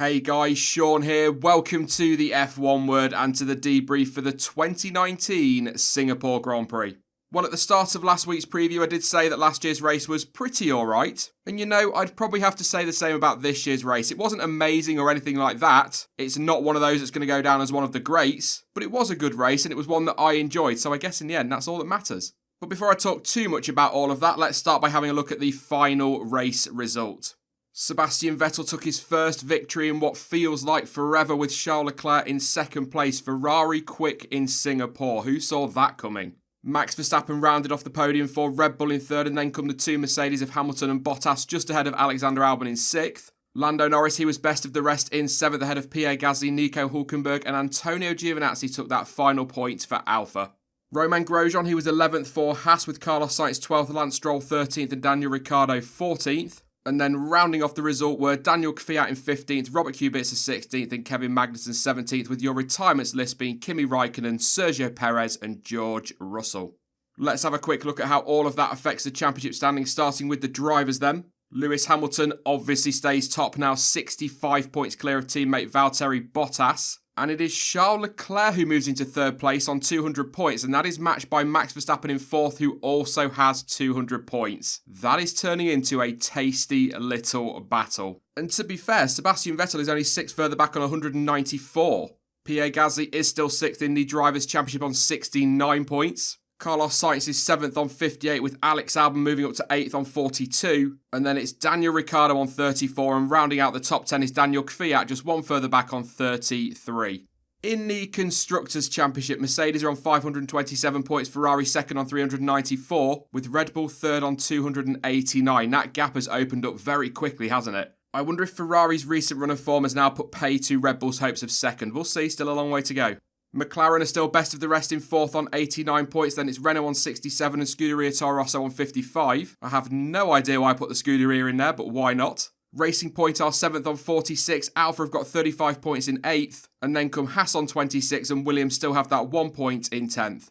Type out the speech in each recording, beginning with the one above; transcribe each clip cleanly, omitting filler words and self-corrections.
Hey guys, Sean here. Welcome to the F1 Word and to the debrief for the 2019 Singapore Grand Prix. Well, at the start of last week's preview, I did say that last year's race was pretty alright. And you know, I'd probably have to say the same about this year's race. It wasn't amazing or anything like that. It's not one of those that's going to go down as one of the greats. But it was a good race and it was one that I enjoyed. So I guess in the end, that's all that matters. But before I talk too much about all of that, let's start by having a look at the final race result. Sebastian Vettel took his first victory in what feels like forever with Charles Leclerc in second place. Ferrari quick in Singapore. Who saw that coming? Max Verstappen rounded off the podium for Red Bull in third, and then come the two Mercedes of Hamilton and Bottas just ahead of Alexander Albon in sixth. Lando Norris, he was best of the rest in seventh ahead of Pierre Gasly, Nico Hülkenberg and Antonio Giovinazzi took that final point for Alfa. Romain Grosjean, he was 11th for Haas with Carlos Sainz 12th, Lance Stroll 13th and Daniel Ricciardo 14th. And then rounding off the result were Daniel Kvyat in 15th, Robert Kubica 16th and Kevin Magnussen 17th, with your retirements list being Kimi Raikkonen, Sergio Perez and George Russell. Let's have a quick look at how all of that affects the championship standings, starting with the drivers then. Lewis Hamilton obviously stays top now, 65 points clear of teammate Valtteri Bottas. And it is Charles Leclerc who moves into third place on 200 points, and that is matched by Max Verstappen in fourth, who also has 200 points. That is turning into a tasty little battle. And to be fair, Sebastian Vettel is only 6 further back on 194. Pierre Gasly is still 6th in the Drivers' Championship on 69 points. Carlos Sainz is 7th on 58, with Alex Albon moving up to 8th on 42. And then it's Daniel Ricciardo on 34, and rounding out the top 10 is Daniel Kvyat, just one further back on 33. In the Constructors' Championship, Mercedes are on 527 points, Ferrari second on 394, with Red Bull third on 289. That gap has opened up very quickly, hasn't it? I wonder if Ferrari's recent run of form has now put pay to Red Bull's hopes of second. We'll see, still a long way to go. McLaren are still best of the rest in fourth on 89 points, then it's Renault on 67 and Scuderia Toro Rosso on 55. I have no idea why I put the Scuderia in there, but why not? Racing Point are 7th on 46, Alfa have got 35 points in 8th, and then come Haas on 26 and Williams still have that 1 point in 10th.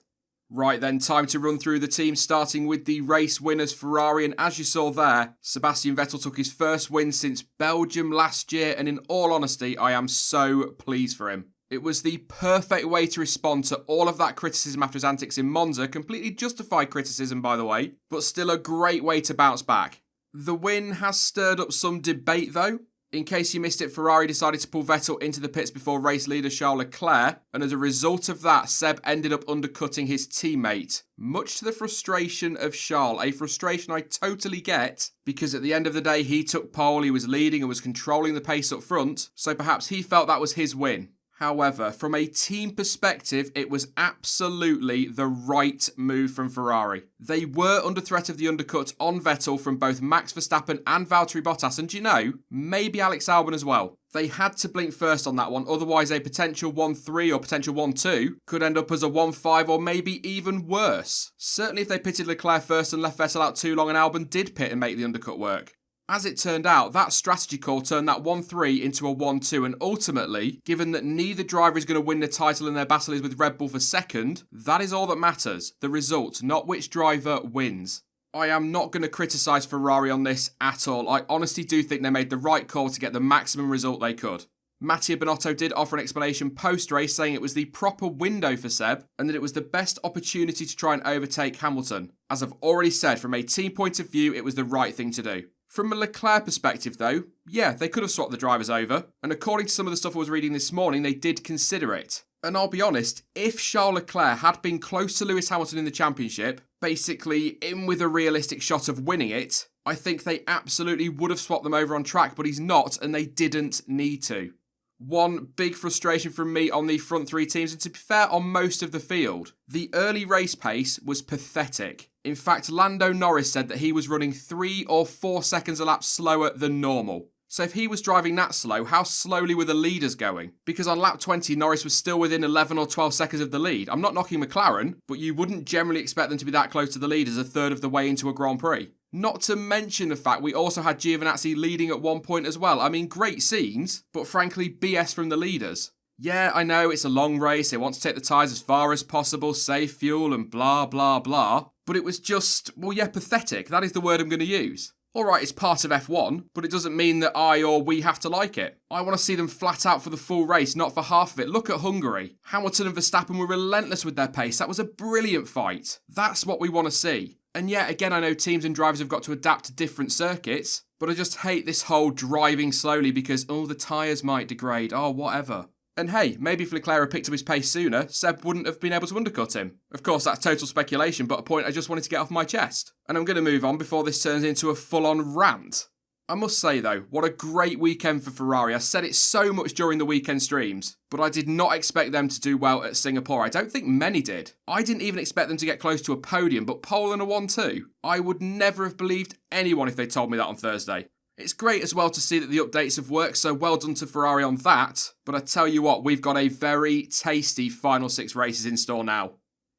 Right then, time to run through the teams, starting with the race winners Ferrari, and as you saw there, Sebastian Vettel took his first win since Belgium last year, and in all honesty, I am so pleased for him. It was the perfect way to respond to all of that criticism after his antics in Monza, completely justified criticism by the way, but still a great way to bounce back. The win has stirred up some debate though. In case you missed it, Ferrari decided to pull Vettel into the pits before race leader Charles Leclerc, and as a result of that, Seb ended up undercutting his teammate, much to the frustration of Charles, a frustration I totally get, because at the end of the day he took pole, he was leading and was controlling the pace up front, so perhaps he felt that was his win. However, from a team perspective, it was absolutely the right move from Ferrari. They were under threat of the undercut on Vettel from both Max Verstappen and Valtteri Bottas, and you know, maybe Alex Albon as well. They had to blink first on that one, otherwise a potential 1-3 or potential 1-2 could end up as a 1-5 or maybe even worse. Certainly if they pitted Leclerc first and left Vettel out too long and Albon did pit and make the undercut work. As it turned out, that strategy call turned that 1-3 into a 1-2, and ultimately, given that neither driver is going to win the title and their battle is with Red Bull for second, that is all that matters, the result, not which driver wins. I am not going to criticise Ferrari on this at all. I honestly do think they made the right call to get the maximum result they could. Mattia Binotto did offer an explanation post-race saying it was the proper window for Seb and that it was the best opportunity to try and overtake Hamilton. As I've already said, from a team point of view, it was the right thing to do. From a Leclerc perspective though, yeah, they could have swapped the drivers over, and according to some of the stuff I was reading this morning, they did consider it. And I'll be honest, if Charles Leclerc had been close to Lewis Hamilton in the championship, basically in with a realistic shot of winning it, I think they absolutely would have swapped them over on track, but he's not, and they didn't need to. One big frustration from me on the front three teams, and to be fair, on most of the field, the early race pace was pathetic. In fact, Lando Norris said that he was running 3 or 4 seconds a lap slower than normal. So if he was driving that slow, how slowly were the leaders going? Because on lap 20, Norris was still within 11 or 12 seconds of the lead. I'm not knocking McLaren, but you wouldn't generally expect them to be that close to the leaders a third of the way into a Grand Prix. Not to mention the fact we also had Giovinazzi leading at one point as well. I mean, great scenes, but frankly, BS from the leaders. Yeah, I know it's a long race, they want to take the tyres as far as possible, save fuel and blah, blah, blah. But it was just, well, yeah, pathetic. That is the word I'm going to use. Alright, it's part of F1, but it doesn't mean that I or we have to like it. I want to see them flat out for the full race, not for half of it. Look at Hungary. Hamilton and Verstappen were relentless with their pace. That was a brilliant fight. That's what we want to see. And yet again, I know teams and drivers have got to adapt to different circuits, but I just hate this whole driving slowly because, the tyres might degrade, whatever. And hey, maybe if Leclerc had picked up his pace sooner, Seb wouldn't have been able to undercut him. Of course, that's total speculation, but a point I just wanted to get off my chest. And I'm going to move on before this turns into a full-on rant. I must say though, what a great weekend for Ferrari. I said it so much during the weekend streams, but I did not expect them to do well at Singapore. I don't think many did. I didn't even expect them to get close to a podium, but pole and a 1-2. I would never have believed anyone if they told me that on Thursday. It's great as well to see that the updates have worked, so well done to Ferrari on that. But I tell you what, we've got a very tasty final 6 races in store now.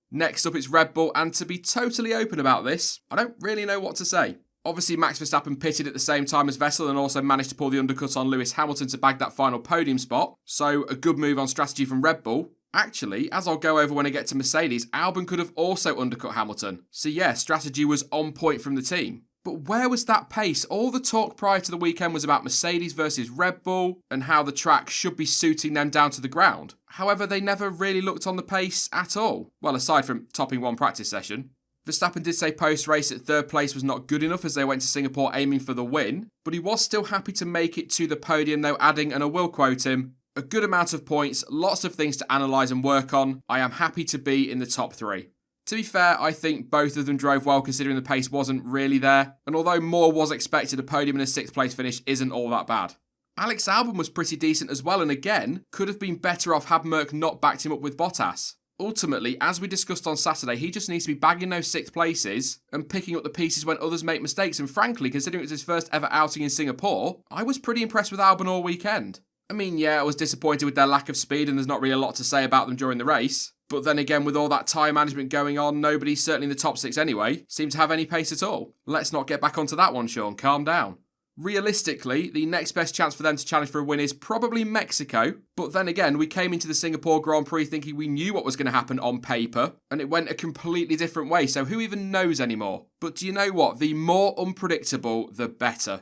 Next up, it's Red Bull, and to be totally open about this, I don't really know what to say. Obviously, Max Verstappen pitted at the same time as Vettel and also managed to pull the undercut on Lewis Hamilton to bag that final podium spot, so a good move on strategy from Red Bull. Actually, as I'll go over when I get to Mercedes, Albon could have also undercut Hamilton. So yeah, strategy was on point from the team. But where was that pace? All the talk prior to the weekend was about Mercedes versus Red Bull and how the track should be suiting them down to the ground. However, they never really looked on the pace at all. Well, aside from topping one practice session. Verstappen did say post-race that third place was not good enough as they went to Singapore aiming for the win, but he was still happy to make it to the podium though, adding, and I will quote him, "A good amount of points, lots of things to analyse and work on. I am happy to be in the top 3. To be fair, I think both of them drove well considering the pace wasn't really there, and although more was expected, a podium and a 6th place finish isn't all that bad. Alex Albon was pretty decent as well, and again, could have been better off had Merck not backed him up with Bottas. Ultimately, as we discussed on Saturday, he just needs to be bagging those 6th places and picking up the pieces when others make mistakes, and frankly, considering it was his first ever outing in Singapore, I was pretty impressed with Albon all weekend. I mean, yeah, I was disappointed with their lack of speed and there's not really a lot to say about them during the race, but then again, with all that tyre management going on, nobody, certainly in the top 6 anyway, seemed to have any pace at all. Let's not get back onto that one, Sean, calm down. Realistically, the next best chance for them to challenge for a win is probably Mexico, but then again, we came into the Singapore Grand Prix thinking we knew what was going to happen on paper, and it went a completely different way, so who even knows anymore? But do you know what? The more unpredictable, the better.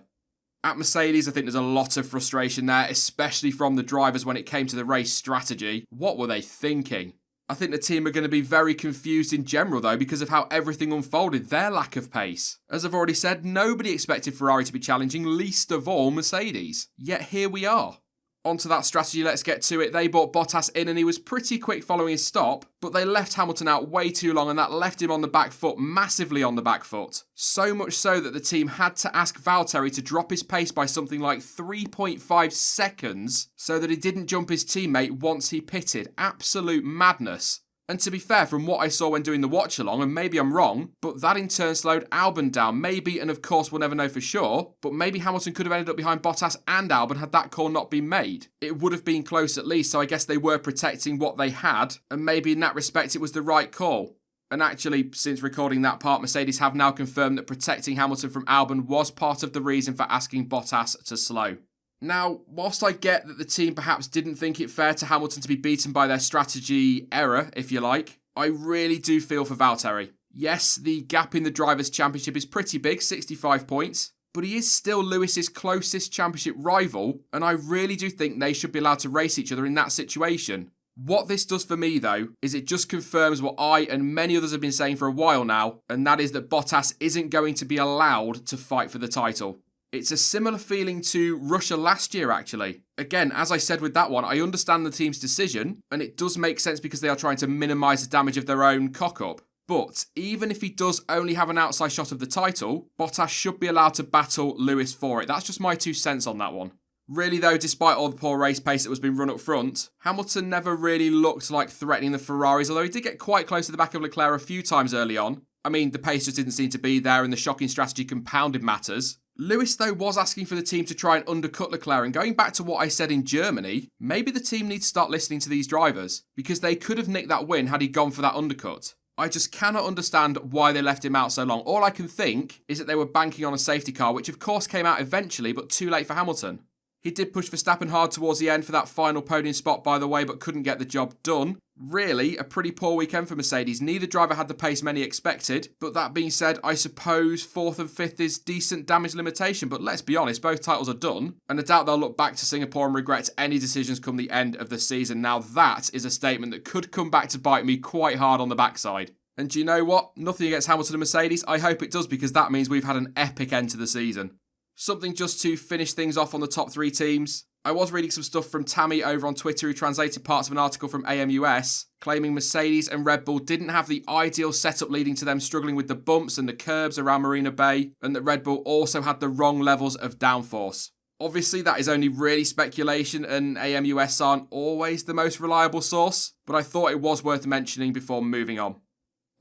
At Mercedes, I think there's a lot of frustration there, especially from the drivers when it came to the race strategy. What were they thinking? I think the team are going to be very confused in general though because of how everything unfolded, their lack of pace. As I've already said, nobody expected Ferrari to be challenging, least of all Mercedes. Yet here we are. Onto that strategy, let's get to it. They brought Bottas in and he was pretty quick following his stop, but they left Hamilton out way too long and that left him on the back foot, massively on the back foot. So much so that the team had to ask Valtteri to drop his pace by something like 3.5 seconds so that he didn't jump his teammate once he pitted. Absolute madness. And to be fair, from what I saw when doing the watch-along, and maybe I'm wrong, but that in turn slowed Albon down. Maybe, and of course we'll never know for sure, but maybe Hamilton could have ended up behind Bottas and Albon had that call not been made. It would have been close at least, so I guess they were protecting what they had, and maybe in that respect it was the right call. And actually, since recording that part, Mercedes have now confirmed that protecting Hamilton from Albon was part of the reason for asking Bottas to slow. Now, whilst I get that the team perhaps didn't think it fair to Hamilton to be beaten by their strategy error, if you like, I really do feel for Valtteri. Yes, the gap in the Drivers' Championship is pretty big, 65 points, but he is still Lewis's closest championship rival, and I really do think they should be allowed to race each other in that situation. What this does for me, though, is it just confirms what I and many others have been saying for a while now, and that is that Bottas isn't going to be allowed to fight for the title. It's a similar feeling to Russia last year, actually. Again, as I said with that one, I understand the team's decision, and it does make sense because they are trying to minimise the damage of their own cock-up. But even if he does only have an outside shot of the title, Bottas should be allowed to battle Lewis for it. That's just my 2 cents on that one. Really though, despite all the poor race pace that was being run up front, Hamilton never really looked like threatening the Ferraris, although he did get quite close to the back of Leclerc a few times early on. I mean, the pace just didn't seem to be there and the shocking strategy compounded matters. Lewis, though, was asking for the team to try and undercut Leclerc, and going back to what I said in Germany, maybe the team needs to start listening to these drivers, because they could have nicked that win had he gone for that undercut. I just cannot understand why they left him out so long. All I can think is that they were banking on a safety car, which of course came out eventually, but too late for Hamilton. He did push Verstappen hard towards the end for that final podium spot, by the way, but couldn't get the job done. Really, a pretty poor weekend for Mercedes. Neither driver had the pace many expected, but that being said, I suppose 4th and 5th is decent damage limitation, but let's be honest, both titles are done, and I doubt they'll look back to Singapore and regret any decisions come the end of the season. Now that is a statement that could come back to bite me quite hard on the backside. And do you know what? Nothing against Hamilton and Mercedes. I hope it does, because that means we've had an epic end to the season. Something just to finish things off on the top 3 teams. I was reading some stuff from Tammy over on Twitter, who translated parts of an article from AMUS, claiming Mercedes and Red Bull didn't have the ideal setup, leading to them struggling with the bumps and the curbs around Marina Bay, and that Red Bull also had the wrong levels of downforce. Obviously, that is only really speculation, and AMUS aren't always the most reliable source, but I thought it was worth mentioning before moving on.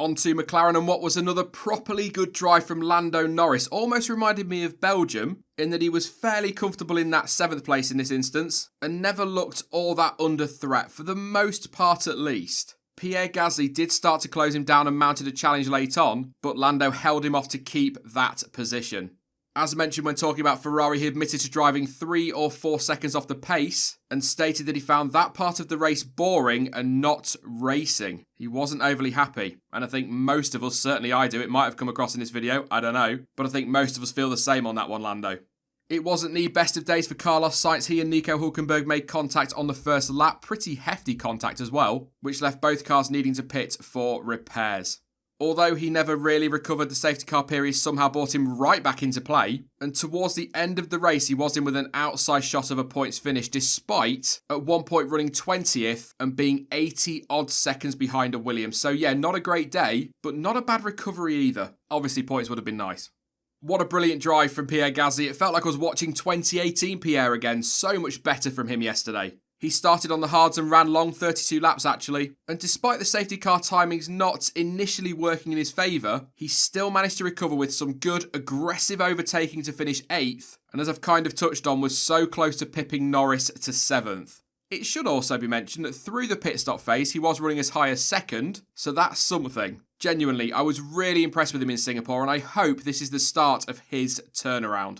On to McLaren, and what was another properly good drive from Lando Norris. Almost reminded me of Belgium, in that he was fairly comfortable in that 7th place in this instance, and never looked all that under threat, for the most part at least. Pierre Gasly did start to close him down and mounted a challenge late on, but Lando held him off to keep that position. As mentioned when talking about Ferrari, he admitted to driving 3 or 4 seconds off the pace and stated that he found that part of the race boring and not racing. He wasn't overly happy, and I think most of us, certainly I do, it might have come across in this video, I don't know, but I think most of us feel the same on that one, Lando. It wasn't the best of days for Carlos Sainz. He and Nico Hülkenberg made contact on the first lap, pretty hefty contact as well, which left both cars needing to pit for repairs. Although he never really recovered, the safety car period somehow brought him right back into play, and towards the end of the race he was in with an outside shot of a points finish, despite at one point running 20th and being 80 odd seconds behind a Williams. So yeah, not a great day, but not a bad recovery either. Obviously points would have been nice. What a brilliant drive from Pierre Gasly. It felt like I was watching 2018 Pierre again. So much better from him yesterday. He started on the hards and ran long, 32 laps actually, and despite the safety car timings not initially working in his favour, he still managed to recover with some good, aggressive overtaking to finish 8th, and as I've kind of touched on, was so close to pipping Norris to 7th. It should also be mentioned that through the pit stop phase, he was running as high as 2nd, so that's something. Genuinely, I was really impressed with him in Singapore, and I hope this is the start of his turnaround.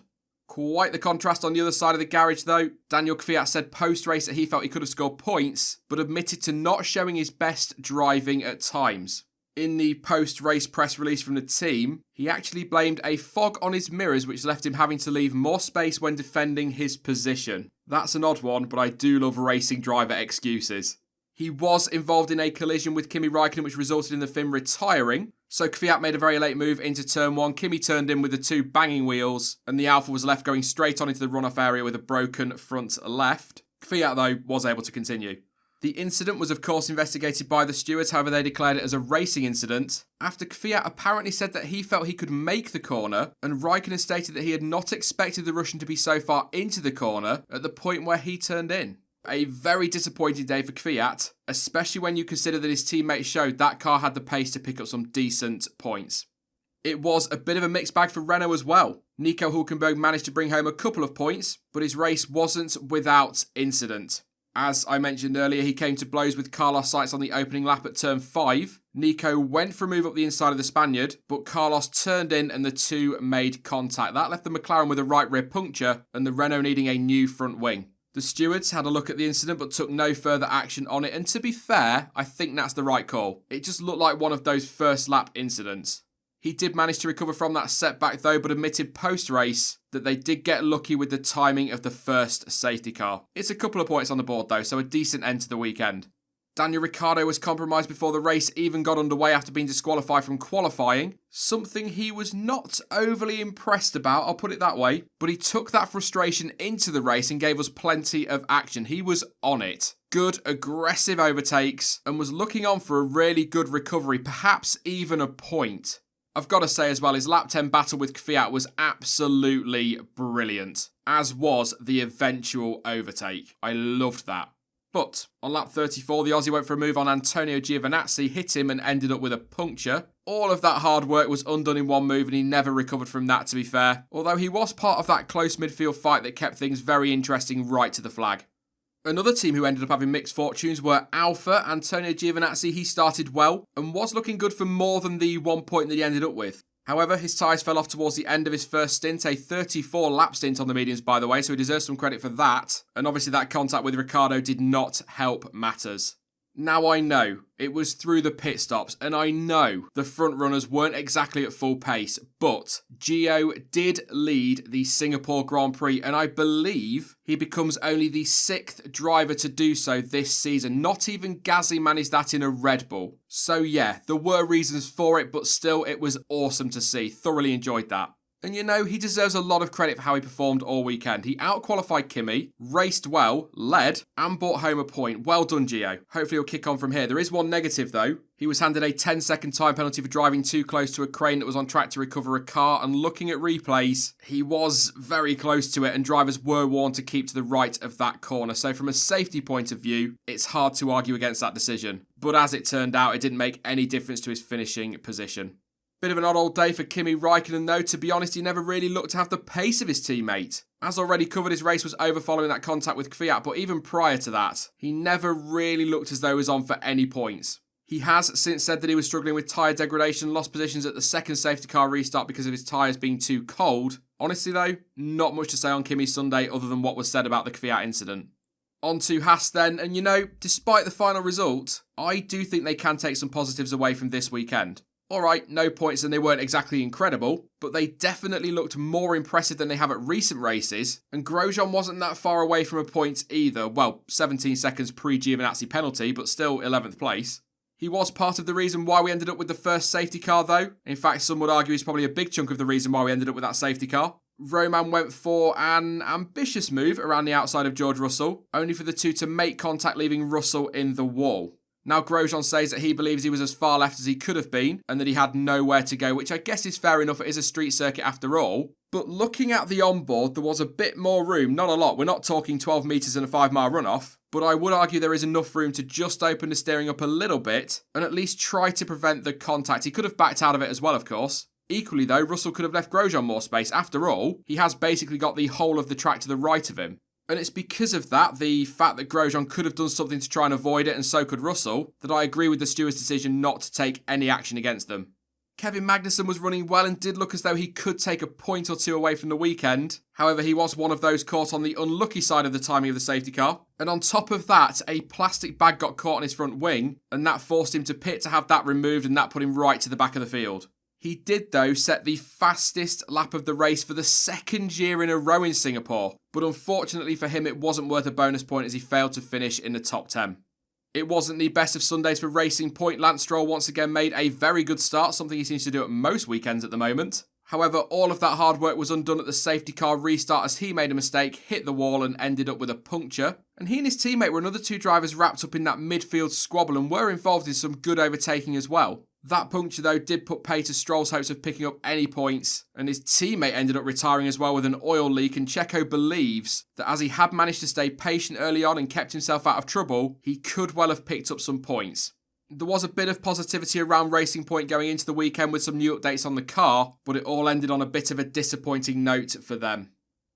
Quite the contrast on the other side of the garage though. Daniel Kvyat said post-race that he felt he could have scored points, but admitted to not showing his best driving at times. In the post-race press release from the team, he actually blamed a fog on his mirrors, which left him having to leave more space when defending his position. That's an odd one, but I do love racing driver excuses. He was involved in a collision with Kimi Räikkönen, which resulted in the Finn retiring. So Kvyat made a very late move into turn 1. Kimi turned in with the 2 banging wheels, and the Alfa was left going straight on into the runoff area with a broken front left. Kvyat, though, was able to continue. The incident was, of course, investigated by the stewards. However, they declared it as a racing incident, after Kvyat apparently said that he felt he could make the corner, and Räikkönen stated that he had not expected the Russian to be so far into the corner at the point where he turned in. A very disappointing day for Kvyat, especially when you consider that his teammates showed that car had the pace to pick up some decent points. It was a bit of a mixed bag for Renault as well. Nico Hülkenberg managed to bring home a couple of points, but his race wasn't without incident. As I mentioned earlier, he came to blows with Carlos Sainz on the opening lap at turn 5. Nico went for a move up the inside of the Spaniard, but Carlos turned in and the two made contact. That left the McLaren with a right rear puncture and the Renault needing a new front wing. The stewards had a look at the incident but took no further action on it, and to be fair, I think that's the right call. It just looked like one of those first lap incidents. He did manage to recover from that setback though, but admitted post-race that they did get lucky with the timing of the first safety car. It's a couple of points on the board though, so a decent end to the weekend. Daniel Ricciardo was compromised before the race even got underway after being disqualified from qualifying. Something he was not overly impressed about, I'll put it that way. But he took that frustration into the race and gave us plenty of action. He was on it. Good, aggressive overtakes and was looking on for a really good recovery, perhaps even a point. I've got to say as well, his lap 10 battle with Kvyat was absolutely brilliant, as was the eventual overtake. I loved that. But on lap 34, the Aussie went for a move on Antonio Giovinazzi, hit him and ended up with a puncture. All of that hard work was undone in one move and he never recovered from that, to be fair. Although he was part of that close midfield fight that kept things very interesting right to the flag. Another team who ended up having mixed fortunes were Alfa. Antonio Giovinazzi, he started well and was looking good for more than the 1 point that he ended up with. However, his tyres fell off towards the end of his first stint, a 34-lap stint on the mediums, by the way, so he deserves some credit for that. And obviously that contact with Ricciardo did not help matters. Now I know it was through the pit stops, and I know the front runners weren't exactly at full pace, but Gio did lead the Singapore Grand Prix, and I believe he becomes only the 6th driver to do so this season. Not even Gasly managed that in a Red Bull. So yeah, there were reasons for it, but still it was awesome to see. Thoroughly enjoyed that. And you know, he deserves a lot of credit for how he performed all weekend. He outqualified Kimi, raced well, led, and brought home a point. Well done, Gio. Hopefully he'll kick on from here. There is one negative though. He was handed a 10-second time penalty for driving too close to a crane that was on track to recover a car, and looking at replays, he was very close to it, and drivers were warned to keep to the right of that corner. So from a safety point of view, it's hard to argue against that decision. But as it turned out, it didn't make any difference to his finishing position. Bit of an odd old day for Kimi Räikkönen though. To be honest, he never really looked to have the pace of his teammate. As already covered, his race was over following that contact with Kvyat, but even prior to that, he never really looked as though he was on for any points. He has since said that he was struggling with tyre degradation, lost positions at the second safety car restart because of his tyres being too cold. Honestly though, not much to say on Kimi's Sunday other than what was said about the Kvyat incident. On to Haas then, and you know, despite the final result, I do think they can take some positives away from this weekend. Alright, no points and they weren't exactly incredible, but they definitely looked more impressive than they have at recent races, and Grosjean wasn't that far away from a point either. Well, 17 seconds pre-Giovinazzi penalty, but still 11th place. He was part of the reason why we ended up with the first safety car though. In fact, some would argue he's probably a big chunk of the reason why we ended up with that safety car. Roman went for an ambitious move around the outside of George Russell, only for the two to make contact, leaving Russell in the wall. Now Grosjean says that he believes he was as far left as he could have been and that he had nowhere to go, which I guess is fair enough. It is a street circuit after all. But looking at the onboard, there was a bit more room. Not a lot. We're not talking 12 metres and a 5-mile runoff. But I would argue there is enough room to just open the steering up a little bit and at least try to prevent the contact. He could have backed out of it as well, of course. Equally though, Russell could have left Grosjean more space. After all, he has basically got the whole of the track to the right of him. And it's because of that, the fact that Grosjean could have done something to try and avoid it, and so could Russell, that I agree with the steward's decision not to take any action against them. Kevin Magnussen was running well and did look as though he could take a point or two away from the weekend. However, he was one of those caught on the unlucky side of the timing of the safety car. And on top of that, a plastic bag got caught on his front wing, and that forced him to pit to have that removed, and that put him right to the back of the field. He did, though, set the fastest lap of the race for the second year in a row in Singapore, but unfortunately for him it wasn't worth a bonus point as he failed to finish in the top 10. It wasn't the best of Sundays for Racing Point. Lance Stroll once again made a very good start, something he seems to do at most weekends at the moment. However, all of that hard work was undone at the safety car restart as he made a mistake, hit the wall and ended up with a puncture. And he and his teammate were another two drivers wrapped up in that midfield squabble and were involved in some good overtaking as well. That puncture though did put pay to Stroll's hopes of picking up any points, and his teammate ended up retiring as well with an oil leak, and Checo believes that as he had managed to stay patient early on and kept himself out of trouble, he could well have picked up some points. There was a bit of positivity around Racing Point going into the weekend with some new updates on the car, but it all ended on a bit of a disappointing note for them.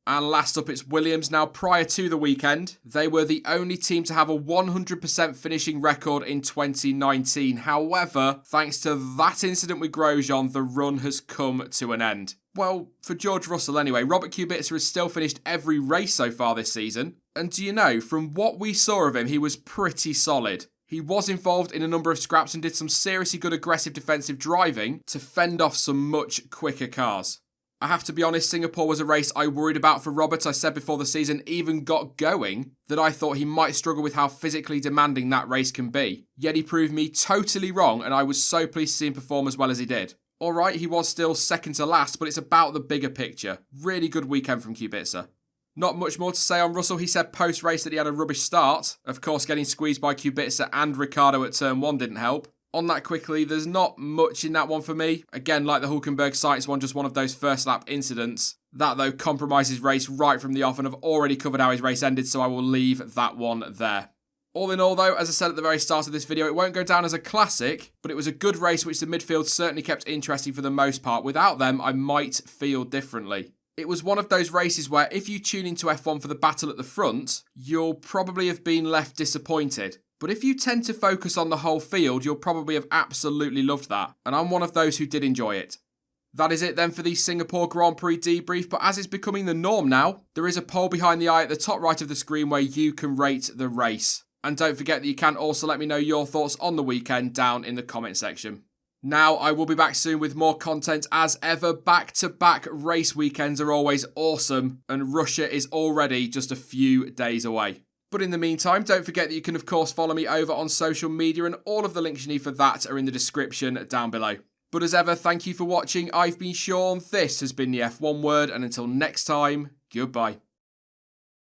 And last up, it's Williams. Now, prior to the weekend, they were the only team to have a 100% finishing record in 2019. However, thanks to that incident with Grosjean, the run has come to an end. Well, for George Russell anyway. Robert Kubica has still finished every race so far this season. And do you know, from what we saw of him, he was pretty solid. He was involved in a number of scraps and did some seriously good aggressive defensive driving to fend off some much quicker cars. I have to be honest, Singapore was a race I worried about for Robert. I said before the season even got going that I thought he might struggle with how physically demanding that race can be. Yet he proved me totally wrong, and I was so pleased to see him perform as well as he did. Alright, he was still second to last, but it's about the bigger picture. Really good weekend from Kubica. Not much more to say on Russell. He said post-race that he had a rubbish start. Of course, getting squeezed by Kubica and Ricciardo at turn 1 didn't help. On that quickly, there's not much in that one for me. Again, like the Hülkenberg Sainz one, just one of those first lap incidents. That, though, compromised his race right from the off, and I've already covered how his race ended, so I will leave that one there. All in all, though, as I said at the very start of this video, it won't go down as a classic, but it was a good race which the midfield certainly kept interesting for the most part. Without them, I might feel differently. It was one of those races where if you tune into F1 for the battle at the front, you'll probably have been left disappointed. But if you tend to focus on the whole field, you'll probably have absolutely loved that. And I'm one of those who did enjoy it. That is it then for the Singapore Grand Prix debrief. But as it's becoming the norm now, there is a poll behind the eye at the top right of the screen where you can rate the race. And don't forget that you can also let me know your thoughts on the weekend down in the comment section. Now, I will be back soon with more content as ever. Back-to-back race weekends are always awesome, and Russia is already just a few days away. But in the meantime, don't forget that you can of course follow me over on social media, and all of the links you need for that are in the description down below. But as ever, thank you for watching. I've been Sean, this has been the F1 Word, and until next time, goodbye.